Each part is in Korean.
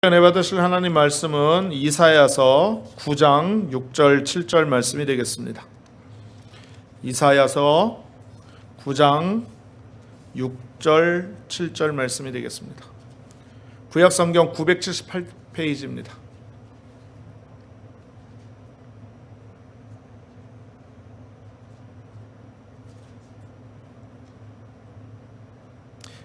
은혜 받으실 하나님 말씀은 이사야서 9장 6절 7절 말씀이 되겠습니다. 이사야서 9장 6절 7절 말씀이 되겠습니다. 구약 성경 978페이지입니다.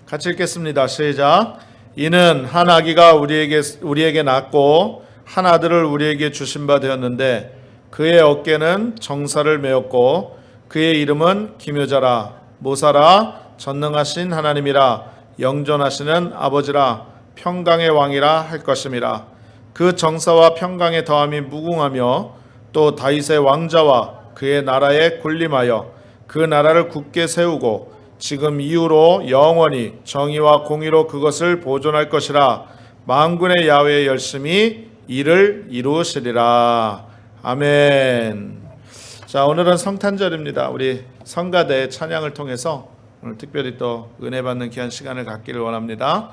같이 읽겠습니다. 시작. 이는 한 아기가 우리에게 낳고 한 아들을 우리에게 주신 바 되었는데 그의 어깨는 정사를 메었고 그의 이름은 기묘자라 모사라 전능하신 하나님이라 영존하시는 아버지라 평강의 왕이라 할 것임이라. 그 정사와 평강의 더함이 무궁하며 또 다윗의 왕자와 그의 나라에 군림하여 그 나라를 굳게 세우고 지금 이후로 영원히 정의와 공의로 그것을 보존할 것이라. 만군의 야훼의 열심히 이를 이루시리라. 아멘. 자, 오늘은 성탄절입니다. 우리 성가대 찬양을 통해서 오늘 특별히 또 은혜 받는 귀한 시간을 갖기를 원합니다.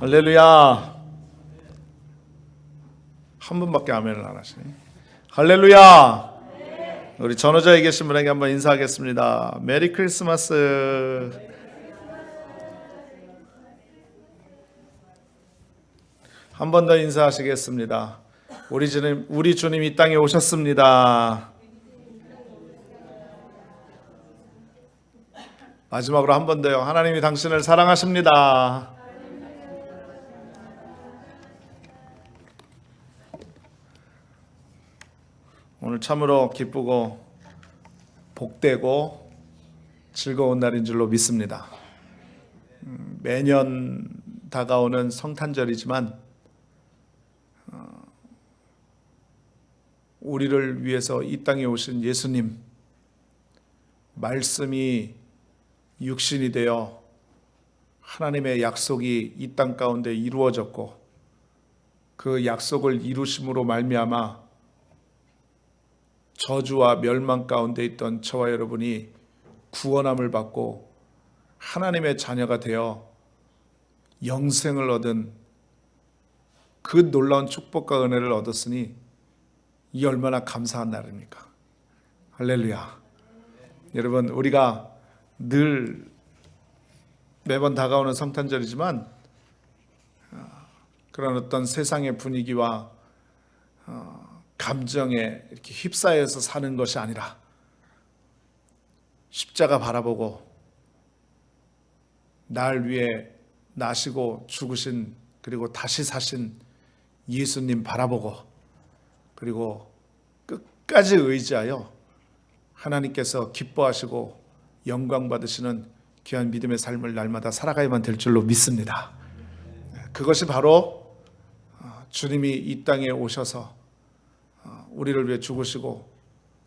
할렐루야. 한 분밖에 아멘을 안 하시네. 할렐루야. 우리 전호자에 계신 분에게 한번 인사하겠습니다. 메리 크리스마스. 한 번 더 인사하시겠습니다. 우리 주님 이 땅에 오셨습니다. 마지막으로 한 번 더요. 하나님이 당신을 사랑하십니다. 오늘 참으로 기쁘고 복되고 즐거운 날인 줄로 믿습니다. 매년 다가오는 성탄절이지만 우리를 위해서 이 땅에 오신 예수님, 말씀이 육신이 되어 하나님의 약속이 이 땅 가운데 이루어졌고 그 약속을 이루심으로 말미암아 저주와 멸망 가운데 있던 저와 여러분이 구원함을 받고 하나님의 자녀가 되어 영생을 얻은 그 놀라운 축복과 은혜를 얻었으니 이 얼마나 감사한 날입니까? 할렐루야. 여러분, 우리가 늘 매번 다가오는 성탄절이지만 그런 어떤 세상의 분위기와 감정에 이렇게 휩싸여서 사는 것이 아니라 십자가 바라보고 날 위해 나시고 죽으신 그리고 다시 사신 예수님 바라보고 그리고 끝까지 의지하여 하나님께서 기뻐하시고 영광 받으시는 귀한 믿음의 삶을 날마다 살아가야만 될 줄로 믿습니다. 그것이 바로 주님이 이 땅에 오셔서 우리를 위해 죽으시고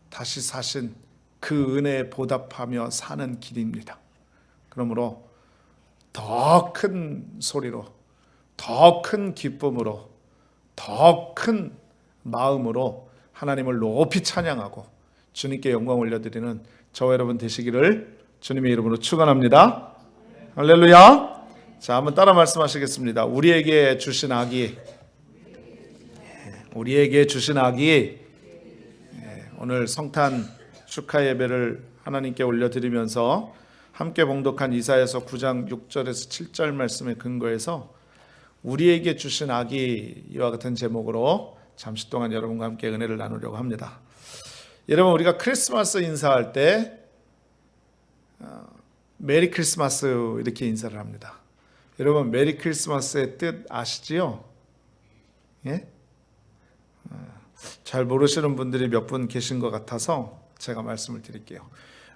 다시 사신 그 은혜에 보답하며 사는 길입니다. 그러므로 더 큰 소리로, 더 큰 기쁨으로, 더 큰 마음으로 하나님을 높이 찬양하고 주님께 영광 올려드리는 저와 여러분 되시기를 주님의 이름으로 축원합니다. 할렐루야. 자, 한번 따라 말씀하시겠습니다. 우리에게 주신 아기, 오늘 성탄 축하 예배를 하나님께 올려드리면서 함께 봉독한 이사야서 9장 6절에서 7절 말씀에 근거해서 우리에게 주신 아기 이와 같은 제목으로 잠시 동안 여러분과 함께 은혜를 나누려고 합니다. 여러분, 우리가 크리스마스 인사할 때 메리 크리스마스 이렇게 인사를 합니다. 여러분, 메리 크리스마스의 뜻 아시지요? 예? 잘 모르시는 분들이 몇 분 계신 것 같아서 제가 말씀을 드릴게요.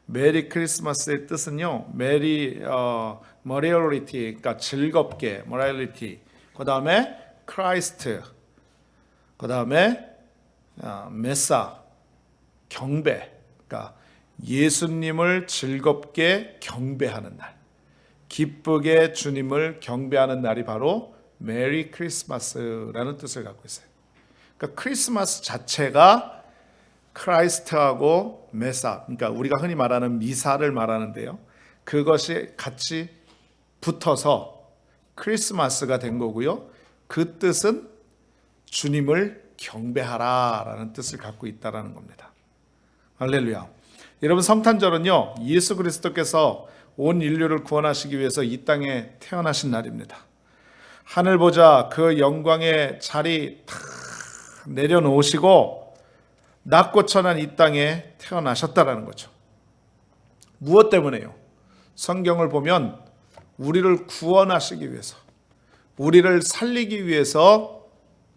메리 크리스마스의 뜻은요, 머리얼리티, 그러니까 즐겁게, 머리얼리티, 그 다음에 크라이스트, 그 다음에 메사, 경배, 그러니까 예수님을 즐겁게 경배하는 날, 기쁘게 주님을 경배하는 날이 바로 메리 크리스마스라는 뜻을 갖고 있어요. 그러니까 크리스마스 자체가 크라이스트하고 메사, 그러니까 우리가 흔히 말하는 미사를 말하는데요. 그것이 같이 붙어서 크리스마스가 된 거고요. 그 뜻은 주님을 경배하라라는 뜻을 갖고 있다라는 겁니다. 할렐루야. 여러분, 성탄절은요, 예수 그리스도께서 온 인류를 구원하시기 위해서 이 땅에 태어나신 날입니다. 하늘 보자 그 영광의 자리 다 내려놓으시고 낮고 천한 이 땅에 태어나셨다라는 거죠. 무엇 때문에요? 성경을 보면 우리를 구원하시기 위해서, 우리를 살리기 위해서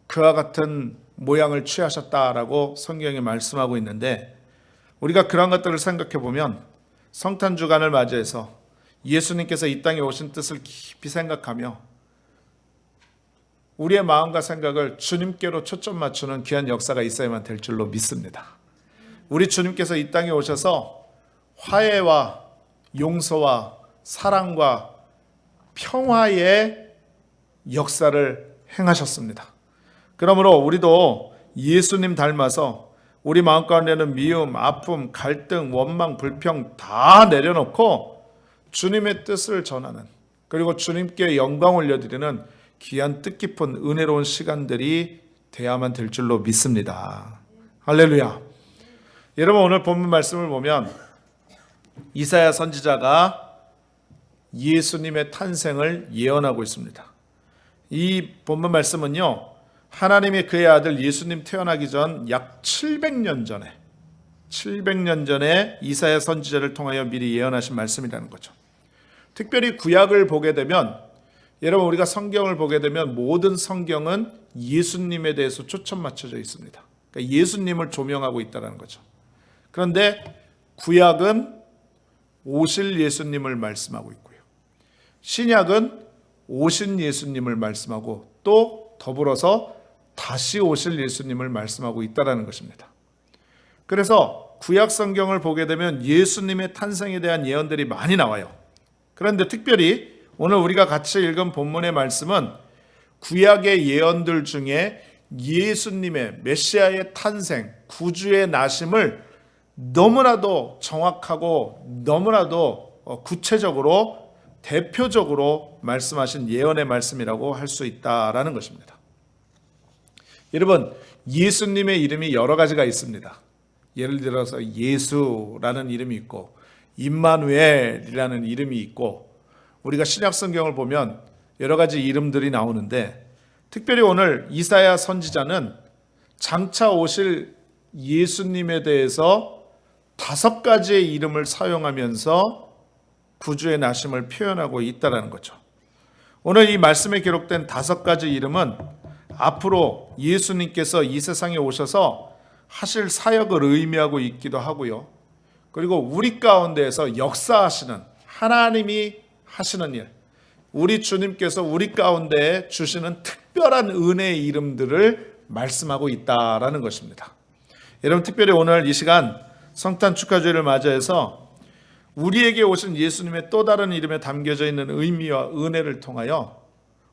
그와 같은 모양을 취하셨다라고 성경이 말씀하고 있는데, 우리가 그런 것들을 생각해 보면 성탄 주간을 맞이해서 예수님께서 이 땅에 오신 뜻을 깊이 생각하며 우리의 마음과 생각을 주님께로 초점 맞추는 귀한 역사가 있어야만 될 줄로 믿습니다. 우리 주님께서 이 땅에 오셔서 화해와 용서와 사랑과 평화의 역사를 행하셨습니다. 그러므로 우리도 예수님 닮아서 우리 마음 가운데는 미움, 아픔, 갈등, 원망, 불평 다 내려놓고 주님의 뜻을 전하는, 그리고 주님께 영광 올려드리는 귀한 뜻깊은 은혜로운 시간들이 돼야만 될 줄로 믿습니다. 할렐루야. 여러분, 오늘 본문 말씀을 보면 이사야 선지자가 예수님의 탄생을 예언하고 있습니다. 이 본문 말씀은요, 하나님이 그의 아들 예수님 태어나기 전 약 700년 전에 이사야 선지자를 통하여 미리 예언하신 말씀이라는 거죠. 특별히 구약을 보게 되면, 여러분 우리가 성경을 보게 되면 모든 성경은 예수님에 대해서 초점 맞춰져 있습니다. 그러니까 예수님을 조명하고 있다는 거죠. 그런데 구약은 오실 예수님을 말씀하고 있고요, 신약은 오신 예수님을 말씀하고 또 더불어서 다시 오실 예수님을 말씀하고 있다는 것입니다. 그래서 구약 성경을 보게 되면 예수님의 탄생에 대한 예언들이 많이 나와요. 그런데 특별히 오늘 우리가 같이 읽은 본문의 말씀은 구약의 예언들 중에 예수님의 메시아의 탄생, 구주의 나심을 너무나도 정확하고 너무나도 구체적으로 대표적으로 말씀하신 예언의 말씀이라고 할 수 있다라는 것입니다. 여러분, 예수님의 이름이 여러 가지가 있습니다. 예를 들어서 예수라는 이름이 있고 임마누엘이라는 이름이 있고, 우리가 신약 성경을 보면 여러 가지 이름들이 나오는데, 특별히 오늘 이사야 선지자는 장차 오실 예수님에 대해서 5가지의 이름을 사용하면서 구주의 나심을 표현하고 있다는 거죠. 오늘 이 말씀에 기록된 5가지 이름은 앞으로 예수님께서 이 세상에 오셔서 하실 사역을 의미하고 있기도 하고요, 그리고 우리 가운데에서 역사하시는, 하나님이 하시는 일, 우리 주님께서 우리 가운데 주시는 특별한 은혜의 이름들을 말씀하고 있다라는 것입니다. 여러분, 특별히 오늘 이 시간 성탄 축하주일을 맞이해서 우리에게 오신 예수님의 또 다른 이름에 담겨져 있는 의미와 은혜를 통하여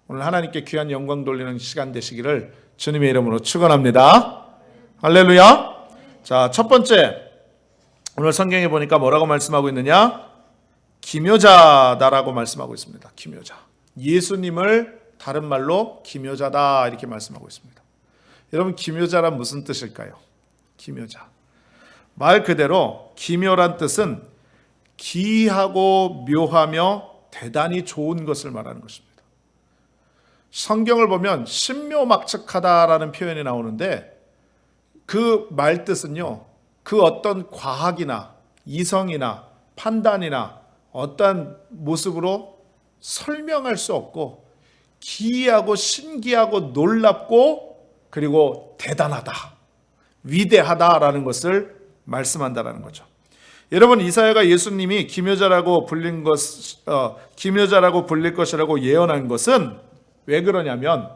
오늘 하나님께 귀한 영광 돌리는 시간 되시기를 주님의 이름으로 축원합니다. 할렐루야. 자, 첫 번째, 오늘 성경에 보니까 뭐라고 말씀하고 있느냐? 기묘자다라고 말씀하고 있습니다. 기묘자. 예수님을 다른 말로 기묘자다 이렇게 말씀하고 있습니다. 여러분, 기묘자란 무슨 뜻일까요? 기묘자. 말 그대로 기묘란 뜻은 기이하고 묘하며 대단히 좋은 것을 말하는 것입니다. 성경을 보면 신묘막측하다라는 표현이 나오는데, 그 말 뜻은요, 그 어떤 과학이나 이성이나 판단이나 어떤 모습으로 설명할 수 없고 기이하고 신기하고 놀랍고 그리고 대단하다, 위대하다라는 것을 말씀한다라는 거죠. 여러분, 이사야가 예수님이 기묘자라고 불릴 것이라고 예언한 것은 왜 그러냐면,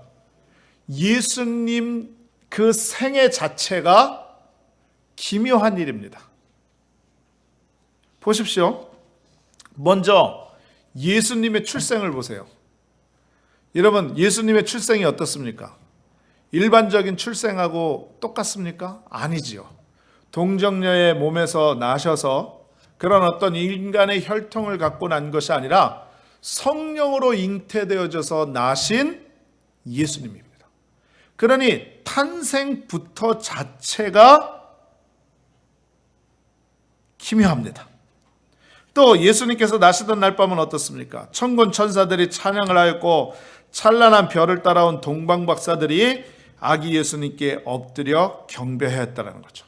예수님 그 생애 자체가 기묘한 일입니다. 보십시오. 먼저 예수님의 출생을 보세요. 여러분, 예수님의 출생이 어떻습니까? 일반적인 출생하고 똑같습니까? 아니지요. 동정녀의 몸에서 나셔서 그런 어떤 인간의 혈통을 갖고 난 것이 아니라 성령으로 잉태되어져서 나신 예수님입니다. 그러니 탄생부터 자체가 기묘합니다. 또 예수님께서 나시던 날 밤은 어떻습니까? 천군 천사들이 찬양을 하였고 찬란한 별을 따라온 동방 박사들이 아기 예수님께 엎드려 경배하였다는 거죠.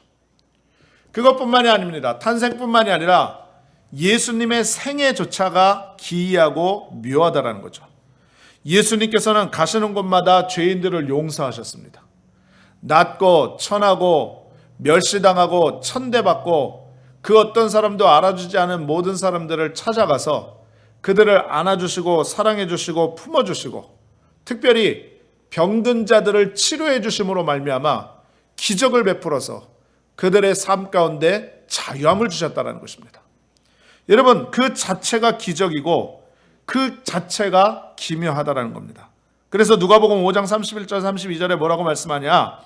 그것뿐만이 아닙니다. 탄생뿐만이 아니라 예수님의 생애조차가 기이하고 묘하다는 거죠. 예수님께서는 가시는 곳마다 죄인들을 용서하셨습니다. 낮고 천하고 멸시당하고 천대받고 그 어떤 사람도 알아주지 않은 모든 사람들을 찾아가서 그들을 안아주시고 사랑해주시고 품어주시고 특별히 병든 자들을 치료해 주심으로 말미암아 기적을 베풀어서 그들의 삶 가운데 자유함을 주셨다는 것입니다. 여러분, 그 자체가 기적이고 그 자체가 기묘하다는 겁니다. 그래서 누가복음 5장 31절 32절에 뭐라고 말씀하냐?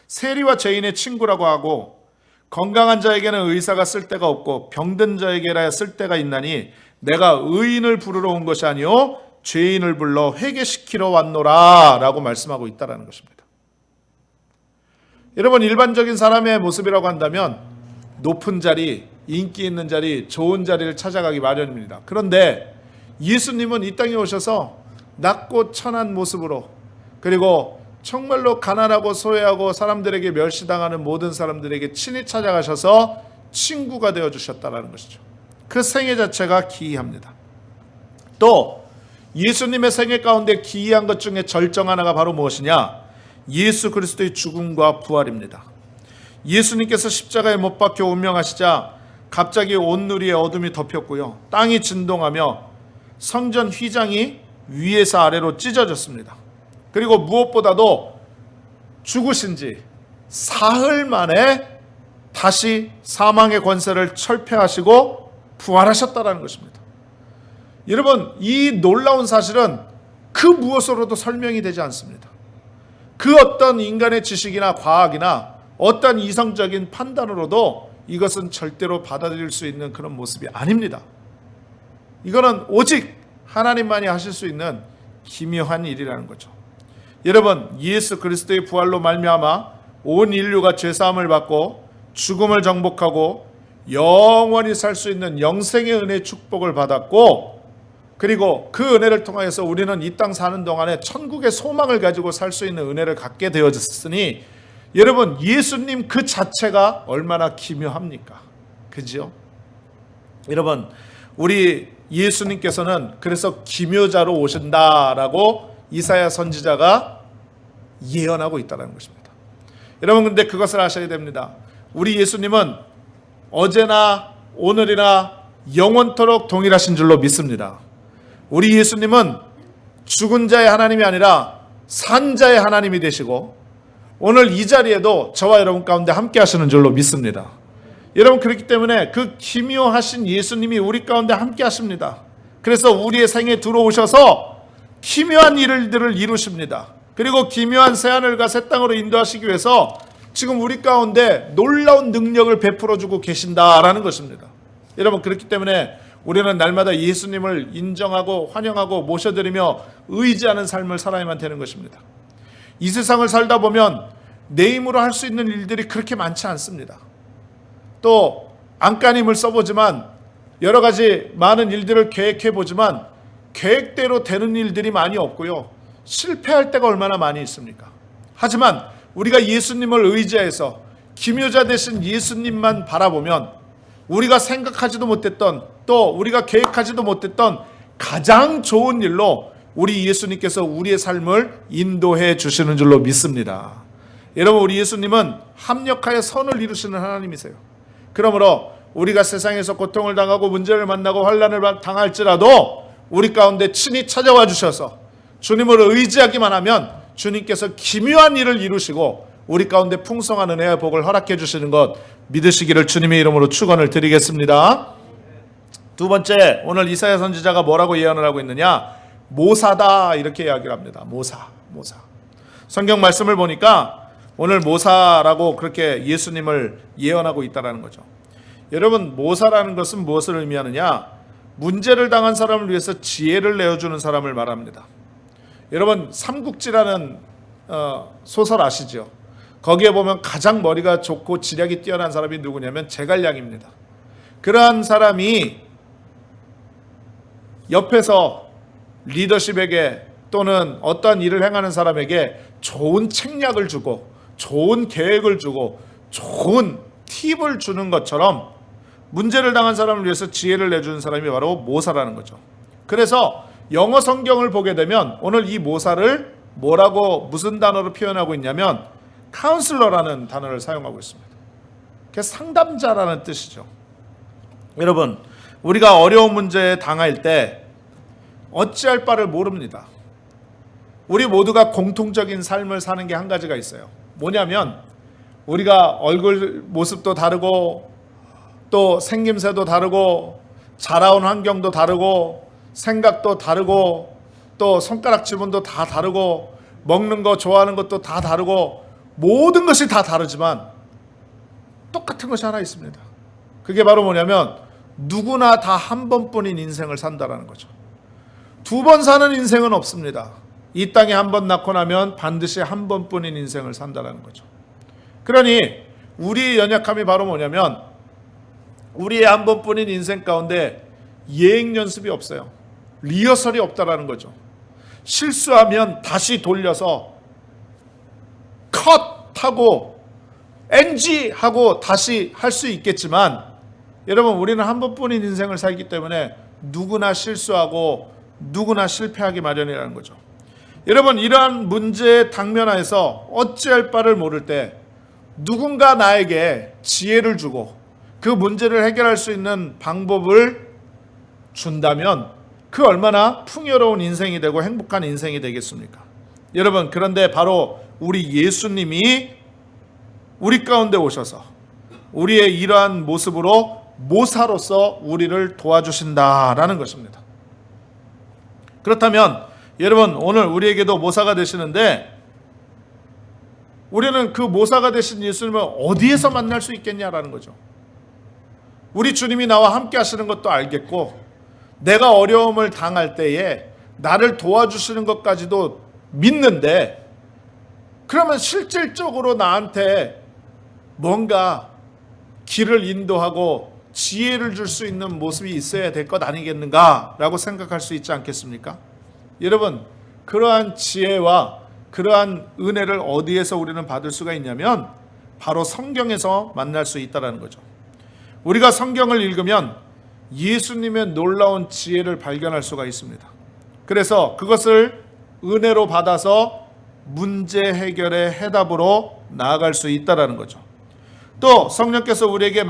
세리와 죄인의 친구라고 하고 건강한 자에게는 의사가 쓸데가 없고 병든 자에게라 쓸데가 있나니 내가 의인을 부르러 온 것이 아니요 죄인을 불러 회개시키러 왔노라 라고 말씀하고 있다는 것입니다. 여러분, 일반적인 사람의 모습이라고 한다면 높은 자리, 인기 있는 자리, 좋은 자리를 찾아가기 마련입니다. 그런데 예수님은 이 땅에 오셔서 낮고 천한 모습으로 그리고 정말로 가난하고 소외하고 사람들에게 멸시당하는 모든 사람들에게 친히 찾아가셔서 친구가 되어주셨다는 것이죠. 그 생애 자체가 기이합니다. 또 예수님의 생애 가운데 기이한 것 중에 절정 하나가 바로 무엇이냐? 예수 그리스도의 죽음과 부활입니다. 예수님께서 십자가에 못 박혀 운명하시자 갑자기 온 누리에 어둠이 덮였고요. 땅이 진동하며 성전 휘장이 위에서 아래로 찢어졌습니다. 그리고 무엇보다도 죽으신 지 사흘 만에 다시 사망의 권세를 철폐하시고 부활하셨다는 것입니다. 여러분, 이 놀라운 사실은 그 무엇으로도 설명이 되지 않습니다. 그 어떤 인간의 지식이나 과학이나 어떤 이성적인 판단으로도 이것은 절대로 받아들일 수 있는 그런 모습이 아닙니다. 이거는 오직 하나님만이 하실 수 있는 기묘한 일이라는 거죠. 여러분, 예수 그리스도의 부활로 말미암아 온 인류가 죄사함을 받고 죽음을 정복하고 영원히 살 수 있는 영생의 은혜의 축복을 받았고, 그리고 그 은혜를 통하여서 우리는 이 땅 사는 동안에 천국의 소망을 가지고 살 수 있는 은혜를 갖게 되어졌으니, 여러분, 예수님 그 자체가 얼마나 기묘합니까? 그죠? 여러분, 우리 예수님께서는 그래서 기묘자로 오신다라고 이사야 선지자가 예언하고 있다는 것입니다. 여러분, 근데 그것을 아셔야 됩니다. 우리 예수님은 어제나 오늘이나 영원토록 동일하신 줄로 믿습니다. 우리 예수님은 죽은 자의 하나님이 아니라 산 자의 하나님이 되시고 오늘 이 자리에도 저와 여러분 가운데 함께 하시는 줄로 믿습니다. 여러분, 그렇기 때문에 그 기묘하신 예수님이 우리 가운데 함께 하십니다. 그래서 우리의 생에 들어오셔서 기묘한 일들을 이루십니다. 그리고 기묘한 새하늘과 새 땅으로 인도하시기 위해서 지금 우리 가운데 놀라운 능력을 베풀어주고 계신다라는 것입니다. 여러분, 그렇기 때문에 우리는 날마다 예수님을 인정하고 환영하고 모셔드리며 의지하는 삶을 살아야만 되는 것입니다. 이 세상을 살다 보면 내 힘으로 할 수 있는 일들이 그렇게 많지 않습니다. 또 안간힘을 써보지만 여러 가지 많은 일들을 계획해보지만 계획대로 되는 일들이 많이 없고요. 실패할 때가 얼마나 많이 있습니까? 하지만 우리가 예수님을 의지해서 기묘자 되신 예수님만 바라보면 우리가 생각하지도 못했던, 또 우리가 계획하지도 못했던 가장 좋은 일로 우리 예수님께서 우리의 삶을 인도해 주시는 줄로 믿습니다. 여러분, 우리 예수님은 합력하여 선을 이루시는 하나님이세요. 그러므로 우리가 세상에서 고통을 당하고 문제를 만나고 환난을 당할지라도 우리 가운데 친히 찾아와 주셔서 주님을 의지하기만 하면 주님께서 기묘한 일을 이루시고 우리 가운데 풍성한 은혜와 복을 허락해 주시는 것 믿으시기를 주님의 이름으로 축원을 드리겠습니다. 두 번째, 오늘 이사야 선지자가 뭐라고 예언을 하고 있느냐? 모사다, 이렇게 이야기를 합니다. 모사. 성경 말씀을 보니까 오늘 모사라고 그렇게 예수님을 예언하고 있다는 거죠. 여러분, 모사라는 것은 무엇을 의미하느냐? 문제를 당한 사람을 위해서 지혜를 내어주는 사람을 말합니다. 여러분, 삼국지라는 소설 아시죠? 거기에 보면 가장 머리가 좋고 지략이 뛰어난 사람이 누구냐면 제갈량입니다. 그러한 사람이 옆에서 리더십에게 또는 어떠한 일을 행하는 사람에게 좋은 책략을 주고 좋은 계획을 주고 좋은 팁을 주는 것처럼 문제를 당한 사람을 위해서 지혜를 내주는 사람이 바로 모사라는 거죠. 그래서 영어 성경을 보게 되면 오늘 이 모사를 뭐라고, 무슨 단어로 표현하고 있냐면 카운슬러라는 단어를 사용하고 있습니다. 그게 상담자라는 뜻이죠. 여러분, 우리가 어려운 문제에 당할 때 어찌할 바를 모릅니다. 우리 모두가 공통적인 삶을 사는 게 한 가지가 있어요. 뭐냐면 우리가 얼굴 모습도 다르고 또 생김새도 다르고 자라온 환경도 다르고 생각도 다르고 또 손가락 지문도 다 다르고 먹는 거 좋아하는 것도 다 다르고 모든 것이 다 다르지만 똑같은 것이 하나 있습니다. 그게 바로 뭐냐면 누구나 다 한 번뿐인 인생을 산다라는 거죠. 두 번 사는 인생은 없습니다. 이 땅에 한 번 낳고 나면 반드시 한 번뿐인 인생을 산다라는 거죠. 그러니 우리의 연약함이 바로 뭐냐면 우리의 한 번뿐인 인생 가운데 예행 연습이 없어요. 리허설이 없다라는 거죠. 실수하면 다시 돌려서 컷하고 NG 하고 다시 할 수 있겠지만, 여러분, 우리는 한 번뿐인 인생을 살기 때문에 누구나 실수하고 누구나 실패하기 마련이라는 거죠. 여러분, 이러한 문제에 당면하여서 어찌할 바를 모를 때 누군가 나에게 지혜를 주고 그 문제를 해결할 수 있는 방법을 준다면 그 얼마나 풍요로운 인생이 되고 행복한 인생이 되겠습니까? 여러분, 그런데 바로 우리 예수님이 우리 가운데 오셔서 우리의 이러한 모습으로 모사로서 우리를 도와주신다라는 것입니다. 그렇다면 여러분, 오늘 우리에게도 모사가 되시는데 우리는 그 모사가 되신 예수님을 어디에서 만날 수 있겠냐라는 거죠. 우리 주님이 나와 함께 하시는 것도 알겠고, 내가 어려움을 당할 때에 나를 도와주시는 것까지도 믿는데, 그러면 실질적으로 나한테 뭔가 길을 인도하고 지혜를 줄 수 있는 모습이 있어야 될 것 아니겠는가 라고 생각할 수 있지 않겠습니까? 여러분, 그러한 지혜와 그러한 은혜를 어디에서 우리는 받을 수가 있냐면 바로 성경에서 만날 수 있다는 거죠. 우리가 성경을 읽으면 예수님의 놀라운 지혜를 발견할 수가 있습니다. 그래서 그것을 은혜로 받아서 문제 해결의 해답으로 나아갈 수 있다는 거죠. 또 성령께서 우리에게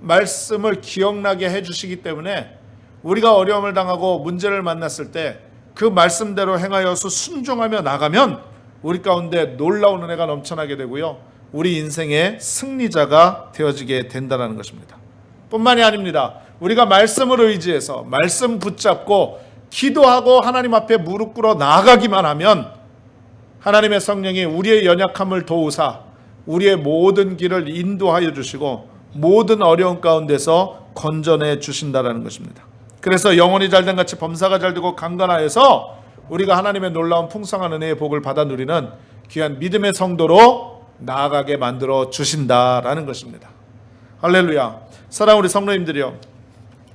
말씀을 기억나게 해주시기 때문에 우리가 어려움을 당하고 문제를 만났을 때 그 말씀대로 행하여서 순종하며 나가면 우리 가운데 놀라운 은혜가 넘쳐나게 되고요, 우리 인생의 승리자가 되어지게 된다는 것입니다. 뿐만이 아닙니다. 우리가 말씀을 의지해서 말씀 붙잡고 기도하고 하나님 앞에 무릎 꿇어 나아가기만 하면 하나님의 성령이 우리의 연약함을 도우사 우리의 모든 길을 인도하여 주시고 모든 어려움 가운데서 건져내 주신다는 것입니다. 그래서 영혼이 잘된 같이 범사가 잘되고 강건하여서 우리가 하나님의 놀라운 풍성한 은혜의 복을 받아 누리는 귀한 믿음의 성도로 나아가게 만들어 주신다라는 것입니다. 할렐루야. 사랑하는 우리 성도님들이요,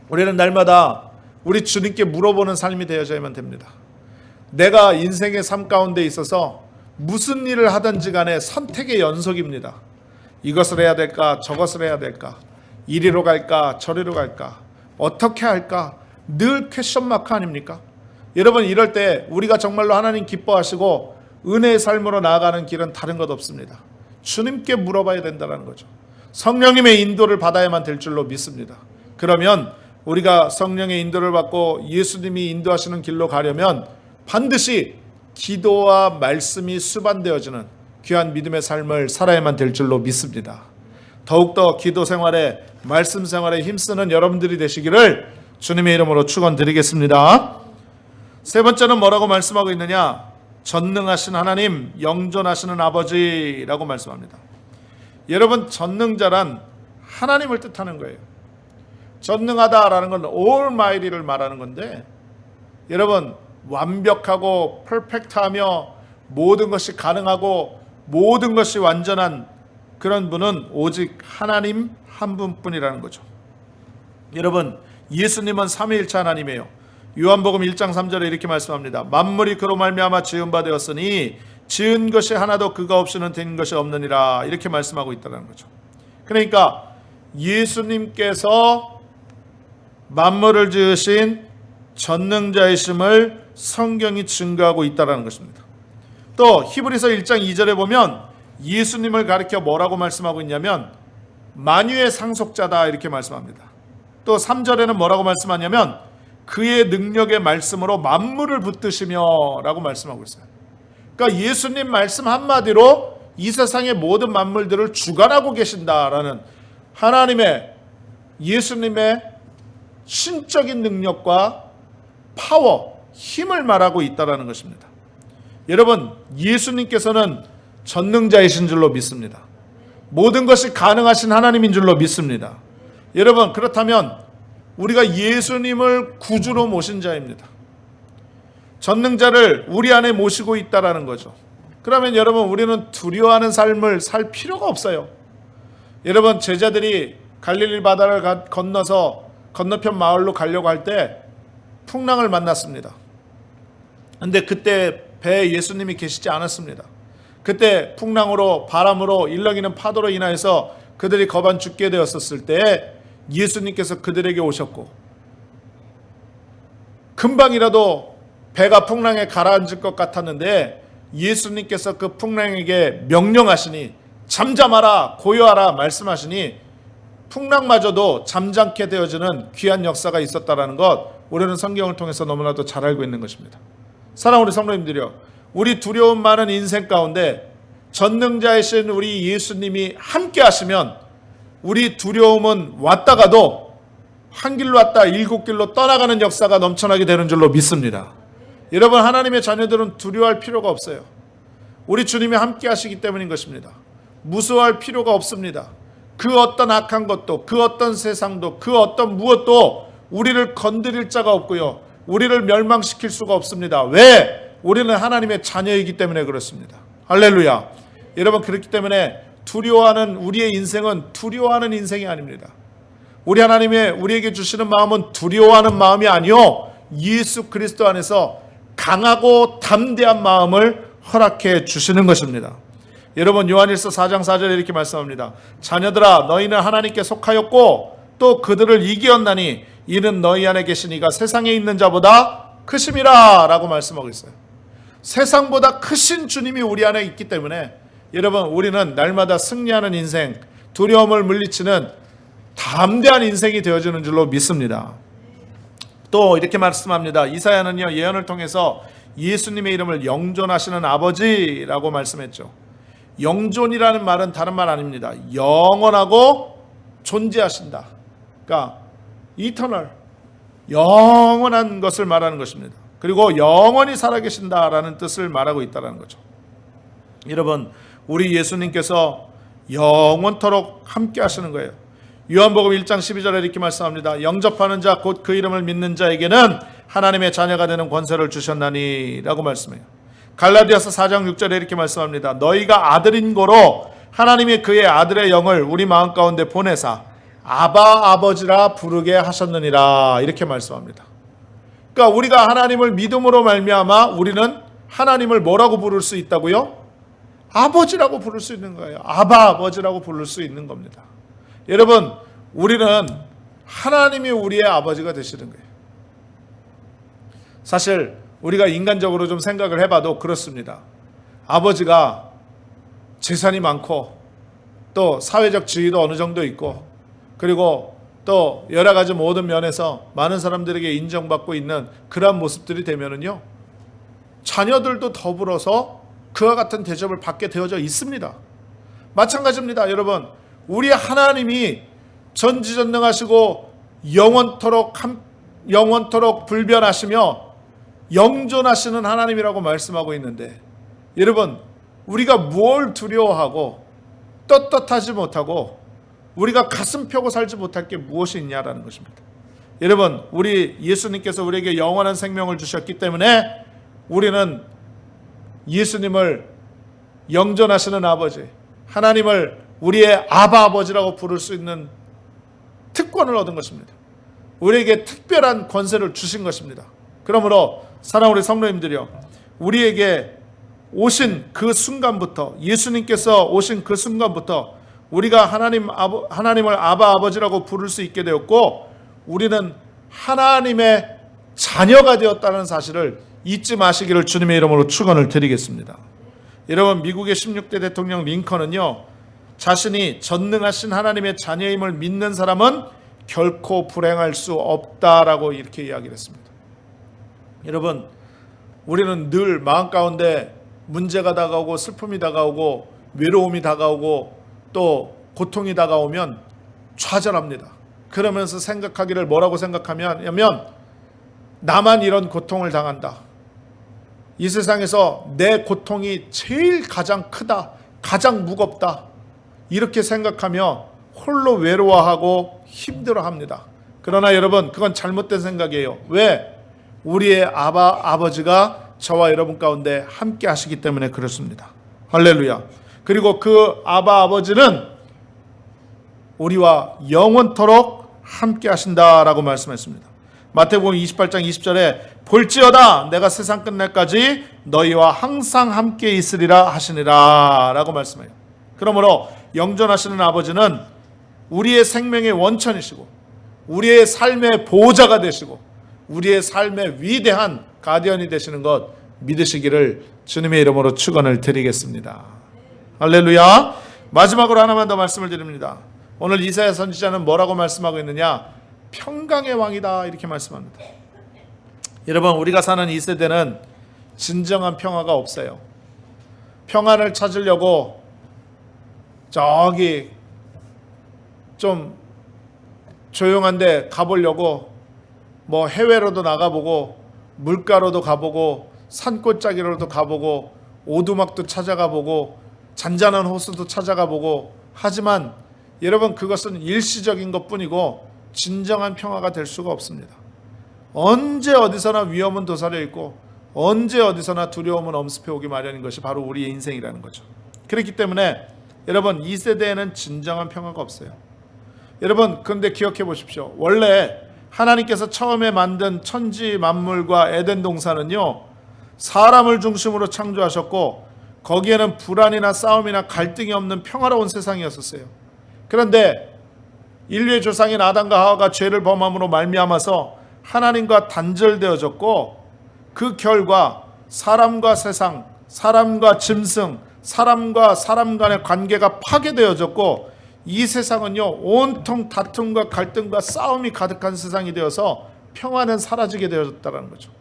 우리는 날마다 우리 주님께 물어보는 삶이 되어야만 됩니다. 내가 인생의 삶 가운데 있어서 무슨 일을 하든지 간에 선택의 연속입니다. 이것을 해야 될까, 저것을 해야 될까, 이리로 갈까, 저리로 갈까, 어떻게 할까, 늘 퀘션 마크 아닙니까? 여러분, 이럴 때 우리가 정말로 하나님 기뻐하시고 은혜의 삶으로 나아가는 길은 다른 것 없습니다. 주님께 물어봐야 된다는 거죠. 성령님의 인도를 받아야만 될 줄로 믿습니다. 그러면 우리가 성령의 인도를 받고 예수님이 인도하시는 길로 가려면 반드시 기도와 말씀이 수반되어지는 귀한 믿음의 삶을 살아야만 될 줄로 믿습니다. 더욱더 기도 생활에 말씀 생활에 힘쓰는 여러분들이 되시기를 주님의 이름으로 축원드리겠습니다. 세 번째는 뭐라고 말씀하고 있느냐? 전능하신 하나님, 영존하시는 아버지라고 말씀합니다. 여러분, 전능자란 하나님을 뜻하는 거예요. 전능하다라는 건 almighty를 말하는 건데, 여러분, 완벽하고 퍼펙트하며 모든 것이 가능하고 모든 것이 완전한 그런 분은 오직 하나님 한 분뿐이라는 거죠. 여러분, 예수님은 삼위일체 하나님이에요. 요한복음 1장 3절에 이렇게 말씀합니다. 만물이 그로 말미암아 지은 바 되었으니 지은 것이 하나도 그가 없이는 된 것이 없느니라, 이렇게 말씀하고 있다는 거죠. 그러니까 예수님께서 만물을 지으신 전능자이심을 성경이 증거하고 있다는 것입니다. 또 히브리서 1장 2절에 보면 예수님을 가리켜 뭐라고 말씀하고 있냐면 만유의 상속자다, 이렇게 말씀합니다. 또 3절에는 뭐라고 말씀하냐면 그의 능력의 말씀으로 만물을 붙드시며 라고 말씀하고 있어요. 그러니까 예수님 말씀 한마디로 이 세상의 모든 만물들을 주관하고 계신다라는 하나님의, 예수님의 신적인 능력과 파워, 힘을 말하고 있다는 것입니다. 여러분, 예수님께서는 전능자이신 줄로 믿습니다. 모든 것이 가능하신 하나님인 줄로 믿습니다. 여러분, 그렇다면 우리가 예수님을 구주로 모신 자입니다. 전능자를 우리 안에 모시고 있다라는 거죠. 그러면 여러분, 우리는 두려워하는 삶을 살 필요가 없어요. 여러분, 제자들이 갈릴리 바다를 건너서 건너편 마을로 가려고 할 때 풍랑을 만났습니다. 근데 그때 배에 예수님이 계시지 않았습니다. 그때 풍랑으로 바람으로 일렁이는 파도로 인하여서 그들이 거반 죽게 되었었을 때 예수님께서 그들에게 오셨고 금방이라도 배가 풍랑에 가라앉을 것 같았는데 예수님께서 그 풍랑에게 명령하시니 잠잠하라 고요하라 말씀하시니 풍랑마저도 잠잠게 되어지는 귀한 역사가 있었다라는 것 우리는 성경을 통해서 너무나도 잘 알고 있는 것입니다. 사랑하는 우리 성도님들이요, 우리 두려움 많은 인생 가운데 전능자이신 우리 예수님이 함께 하시면 우리 두려움은 왔다가도 한 길로 왔다 일곱 길로 떠나가는 역사가 넘쳐나게 되는 줄로 믿습니다. 여러분, 하나님의 자녀들은 두려워할 필요가 없어요. 우리 주님이 함께 하시기 때문인 것입니다. 무서워할 필요가 없습니다. 그 어떤 악한 것도, 그 어떤 세상도, 그 어떤 무엇도 우리를 건드릴 자가 없고요, 우리를 멸망시킬 수가 없습니다. 왜? 우리는 하나님의 자녀이기 때문에 그렇습니다. 할렐루야. 여러분, 그렇기 때문에 두려워하는 우리의 인생은 두려워하는 인생이 아닙니다. 우리 하나님의 우리에게 주시는 마음은 두려워하는 마음이 아니요, 예수 그리스도 안에서 강하고 담대한 마음을 허락해 주시는 것입니다. 여러분, 요한일서 4장 4절에 이렇게 말씀합니다. 자녀들아, 너희는 하나님께 속하였고 또 그들을 이기었나니 이는 너희 안에 계신 이가 세상에 있는 자보다 크심이라 라고 말씀하고 있어요. 세상보다 크신 주님이 우리 안에 있기 때문에 여러분, 우리는 날마다 승리하는 인생, 두려움을 물리치는 담대한 인생이 되어주는 줄로 믿습니다. 또 이렇게 말씀합니다. 이사야는요, 예언을 통해서 예수님의 이름을 영존하시는 아버지라고 말씀했죠. 영존이라는 말은 다른 말 아닙니다. 영원하고 존재하신다. 그러니까 이터널, 영원한 것을 말하는 것입니다. 그리고 영원히 살아계신다라는 뜻을 말하고 있다는 거죠. 여러분, 우리 예수님께서 영원토록 함께 하시는 거예요. 요한복음 1장 12절에 이렇게 말씀합니다. 영접하는 자 곧 그 이름을 믿는 자에게는 하나님의 자녀가 되는 권세를 주셨나니 라고 말씀해요. 갈라디아서 4장 6절에 이렇게 말씀합니다. 너희가 아들인 고로 하나님이 그의 아들의 영을 우리 마음 가운데 보내사 아바 아버지라 부르게 하셨느니라 이렇게 말씀합니다. 그러니까 우리가 하나님을 믿음으로 말미암아 우리는 하나님을 뭐라고 부를 수 있다고요? 아버지라고 부를 수 있는 거예요. 아바 아버지라고 부를 수 있는 겁니다. 여러분, 우리는 하나님이 우리의 아버지가 되시는 거예요. 사실 우리가 인간적으로 좀 생각을 해봐도 그렇습니다. 아버지가 재산이 많고 또 사회적 지위도 어느 정도 있고 그리고 또 여러 가지 모든 면에서 많은 사람들에게 인정받고 있는 그러한 모습들이 되면은요, 자녀들도 더불어서 그와 같은 대접을 받게 되어져 있습니다. 마찬가지입니다. 여러분, 우리 하나님이 전지전능하시고 영원토록 불변하시며 영존하시는 하나님이라고 말씀하고 있는데, 여러분, 우리가 뭘 두려워하고 떳떳하지 못하고 우리가 가슴 펴고 살지 못할 게 무엇이 있냐라는 것입니다. 여러분, 우리 예수님께서 우리에게 영원한 생명을 주셨기 때문에 우리는 예수님을 영존하시는 아버지, 하나님을 우리의 아바 아버지라고 부를 수 있는 특권을 얻은 것입니다. 우리에게 특별한 권세를 주신 것입니다. 그러므로 사랑하는 우리 성도님들이요, 우리에게 오신 그 순간부터, 예수님께서 오신 그 순간부터 우리가 하나님을 아바 아버지라고 부를 수 있게 되었고, 우리는 하나님의 자녀가 되었다는 사실을 잊지 마시기를 주님의 이름으로 축원을 드리겠습니다. 여러분, 미국의 16대 대통령 링컨은요, 자신이 전능하신 하나님의 자녀임을 믿는 사람은 결코 불행할 수 없다라고 이렇게 이야기를 했습니다. 여러분, 우리는 늘 마음 가운데 문제가 다가오고 슬픔이 다가오고 외로움이 다가오고 또 고통이 다가오면 좌절합니다. 그러면서 생각하기를 뭐라고 생각하면 나만 이런 고통을 당한다. 이 세상에서 내 고통이 제일 가장 크다, 가장 무겁다. 이렇게 생각하며 홀로 외로워하고 힘들어합니다. 그러나 여러분, 그건 잘못된 생각이에요. 왜? 우리의 아버지가 저와 여러분 가운데 함께 하시기 때문에 그렇습니다. 할렐루야. 그리고 그 아버지는 우리와 영원토록 함께 하신다라고 말씀했습니다. 마태복음 28장 20절에 볼지어다 내가 세상 끝날까지 너희와 항상 함께 있으리라 하시니라 라고 말씀해요. 그러므로 영존하시는 아버지는 우리의 생명의 원천이시고 우리의 삶의 보호자가 되시고 우리의 삶의 위대한 가디언이 되시는 것 믿으시기를 주님의 이름으로 축원을 드리겠습니다. 할렐루야. 마지막으로 하나만 더 말씀을 드립니다. 오늘 이사야 선지자는 뭐라고 말씀하고 있느냐? 평강의 왕이다 이렇게 말씀합니다. 여러분, 우리가 사는 이 세대는 진정한 평화가 없어요. 평안을 찾으려고 저기 좀 조용한데 가보려고 뭐 해외로도 나가보고 물가로도 가보고 산골짜기로도 가보고 오두막도 찾아가보고 잔잔한 호수도 찾아가보고 하지만 여러분, 그것은 일시적인 것뿐이고 진정한 평화가 될 수가 없습니다. 언제 어디서나 위험은 도사려 있고 언제 어디서나 두려움은 엄습해 오기 마련인 것이 바로 우리의 인생이라는 거죠. 그렇기 때문에 여러분, 이 세대에는 진정한 평화가 없어요. 여러분, 그런데 기억해 보십시오. 원래 하나님께서 처음에 만든 천지 만물과 에덴 동산은요, 사람을 중심으로 창조하셨고 거기에는 불안이나 싸움이나 갈등이 없는 평화로운 세상이었었어요. 그런데 인류의 조상인 아담과 하와가 죄를 범함으로 말미암아서 하나님과 단절되어졌고 그 결과 사람과 세상, 사람과 짐승, 사람과 사람 간의 관계가 파괴되어졌고 이 세상은요 온통 다툼과 갈등과 싸움이 가득한 세상이 되어서 평화는 사라지게 되어졌다는 거죠.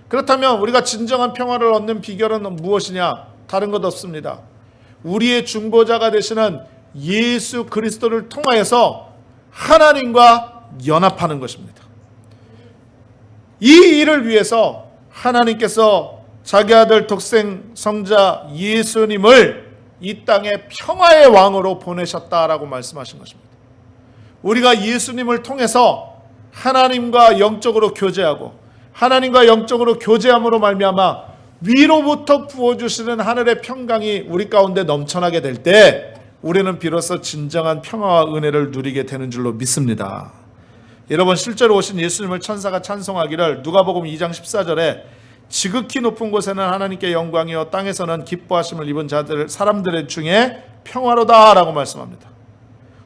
그렇다면 우리가 진정한 평화를 얻는 비결은 무엇이냐? 다른 것 없습니다. 우리의 중보자가 되시는 예수 그리스도를 통하여서 하나님과 연합하는 것입니다. 이 일을 위해서 하나님께서 자기 아들 독생 성자 예수님을 이 땅에 평화의 왕으로 보내셨다라고 말씀하신 것입니다. 우리가 예수님을 통해서 하나님과 영적으로 교제하고 하나님과 영적으로 교제함으로 말미암아 위로부터 부어주시는 하늘의 평강이 우리 가운데 넘쳐나게 될 때 우리는 비로소 진정한 평화와 은혜를 누리게 되는 줄로 믿습니다. 여러분, 실제로 오신 예수님을 천사가 찬송하기를 누가복음 2장 14절에 지극히 높은 곳에는 하나님께 영광이요 땅에서는 기뻐하심을 입은 자들 사람들의 중에 평화로다라고 말씀합니다.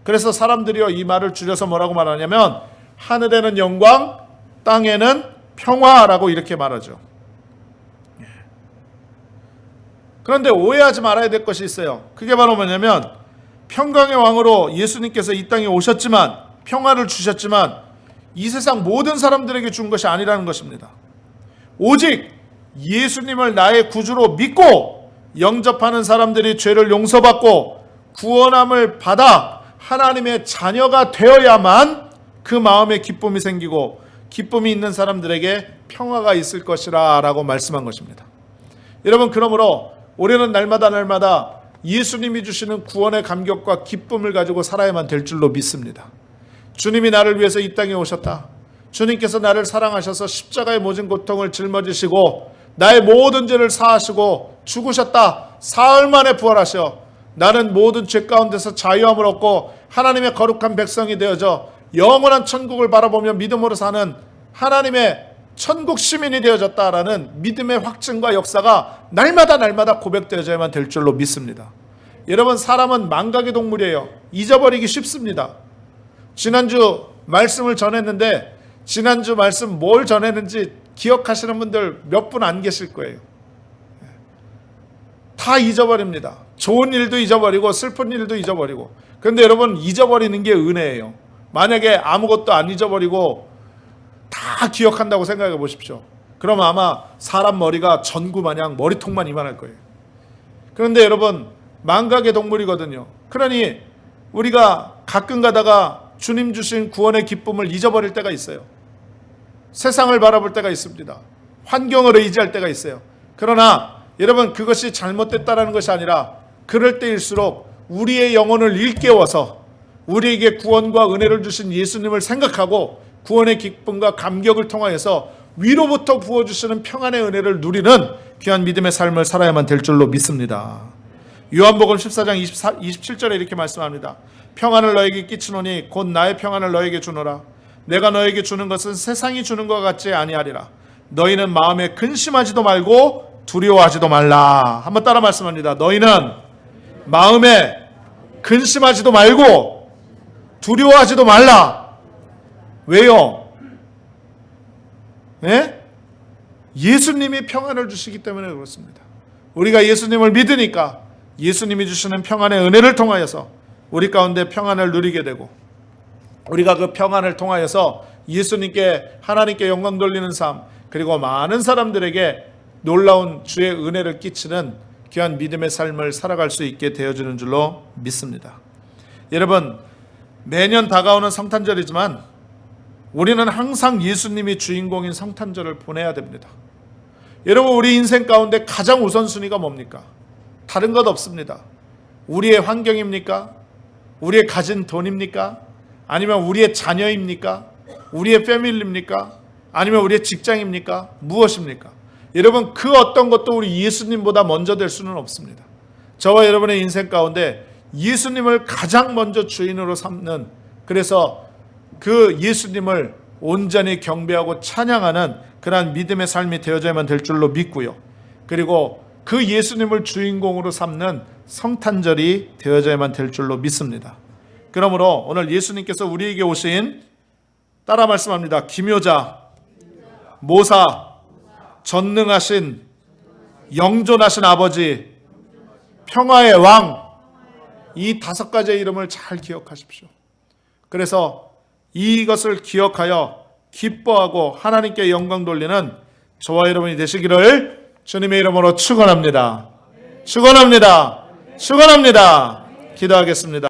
그래서 사람들이요 이 말을 줄여서 뭐라고 말하냐면 하늘에는 영광, 땅에는 평화라고 이렇게 말하죠. 그런데 오해하지 말아야 될 것이 있어요. 그게 바로 뭐냐면 평강의 왕으로 예수님께서 이 땅에 오셨지만 평화를 주셨지만 이 세상 모든 사람들에게 준 것이 아니라는 것입니다. 오직 예수님을 나의 구주로 믿고 영접하는 사람들이 죄를 용서받고 구원함을 받아 하나님의 자녀가 되어야만 그 마음에 기쁨이 생기고 기쁨이 있는 사람들에게 평화가 있을 것이라 라고 말씀한 것입니다. 여러분, 그러므로 우리는 날마다 예수님이 주시는 구원의 감격과 기쁨을 가지고 살아야만 될 줄로 믿습니다. 주님이 나를 위해서 이 땅에 오셨다. 주님께서 나를 사랑하셔서 십자가의 모진 고통을 짊어지시고 나의 모든 죄를 사하시고 죽으셨다. 사흘 만에 부활하셔 나는 모든 죄 가운데서 자유함을 얻고 하나님의 거룩한 백성이 되어져 영원한 천국을 바라보며 믿음으로 사는 하나님의 천국 시민이 되어졌다라는 믿음의 확증과 역사가 날마다 고백되어져야만 될 줄로 믿습니다. 여러분, 사람은 망각의 동물이에요. 잊어버리기 쉽습니다. 지난주 말씀을 전했는데 지난주 말씀 뭘 전했는지 기억하시는 분들 몇 분 안 계실 거예요. 다 잊어버립니다. 좋은 일도 잊어버리고 슬픈 일도 잊어버리고. 그런데 여러분, 잊어버리는 게 은혜예요. 만약에 아무것도 안 잊어버리고 다 기억한다고 생각해 보십시오. 그럼 아마 사람 머리가 전구 마냥 머리통만 이만할 거예요. 그런데 여러분, 망각의 동물이거든요. 그러니 우리가 가끔 가다가 주님 주신 구원의 기쁨을 잊어버릴 때가 있어요. 세상을 바라볼 때가 있습니다. 환경을 의지할 때가 있어요. 그러나 여러분, 그것이 잘못됐다는 것이 아니라 그럴 때일수록 우리의 영혼을 일깨워서 우리에게 구원과 은혜를 주신 예수님을 생각하고 구원의 기쁨과 감격을 통하여서 위로부터 부어주시는 평안의 은혜를 누리는 귀한 믿음의 삶을 살아야만 될 줄로 믿습니다. 요한복음 14장 27절에 이렇게 말씀합니다. 평안을 너에게 끼치노니 곧 나의 평안을 너에게 주노라. 내가 너에게 주는 것은 세상이 주는 것 같지 아니하리라. 너희는 마음에 근심하지도 말고 두려워하지도 말라. 한번 따라 말씀합니다. 너희는 마음에 근심하지도 말고 두려워하지도 말라. 왜요? 네? 예수님이 평안을 주시기 때문에 그렇습니다. 우리가 예수님을 믿으니까 예수님이 주시는 평안의 은혜를 통하여서 우리 가운데 평안을 누리게 되고, 우리가 그 평안을 통하여서 예수님께, 하나님께 영광 돌리는 삶, 그리고 많은 사람들에게 놀라운 주의 은혜를 끼치는 귀한 믿음의 삶을 살아갈 수 있게 되어주는 줄로 믿습니다. 여러분, 매년 다가오는 성탄절이지만 우리는 항상 예수님이 주인공인 성탄절을 보내야 됩니다. 여러분, 우리 인생 가운데 가장 우선순위가 뭡니까? 다른 것 없습니다. 우리의 환경입니까? 우리의 가진 돈입니까? 아니면 우리의 자녀입니까? 우리의 패밀리입니까? 아니면 우리의 직장입니까? 무엇입니까? 여러분, 그 어떤 것도 우리 예수님보다 먼저 될 수는 없습니다. 저와 여러분의 인생 가운데 예수님을 가장 먼저 주인으로 삼는, 그래서 그 예수님을 온전히 경배하고 찬양하는 그러한 믿음의 삶이 되어져야만 될 줄로 믿고요. 그리고 그 예수님을 주인공으로 삼는 성탄절이 되어져야만 될 줄로 믿습니다. 그러므로 오늘 예수님께서 우리에게 오신, 따라 말씀합니다. 기묘자, 모사, 전능하신, 영존하신 아버지, 평화의 왕, 이 5가지의 이름을 잘 기억하십시오. 그래서 이것을 기억하여 기뻐하고 하나님께 영광 돌리는 저와 여러분이 되시기를 주님의 이름으로 축원합니다. 축원합니다. 축원합니다. 기도하겠습니다.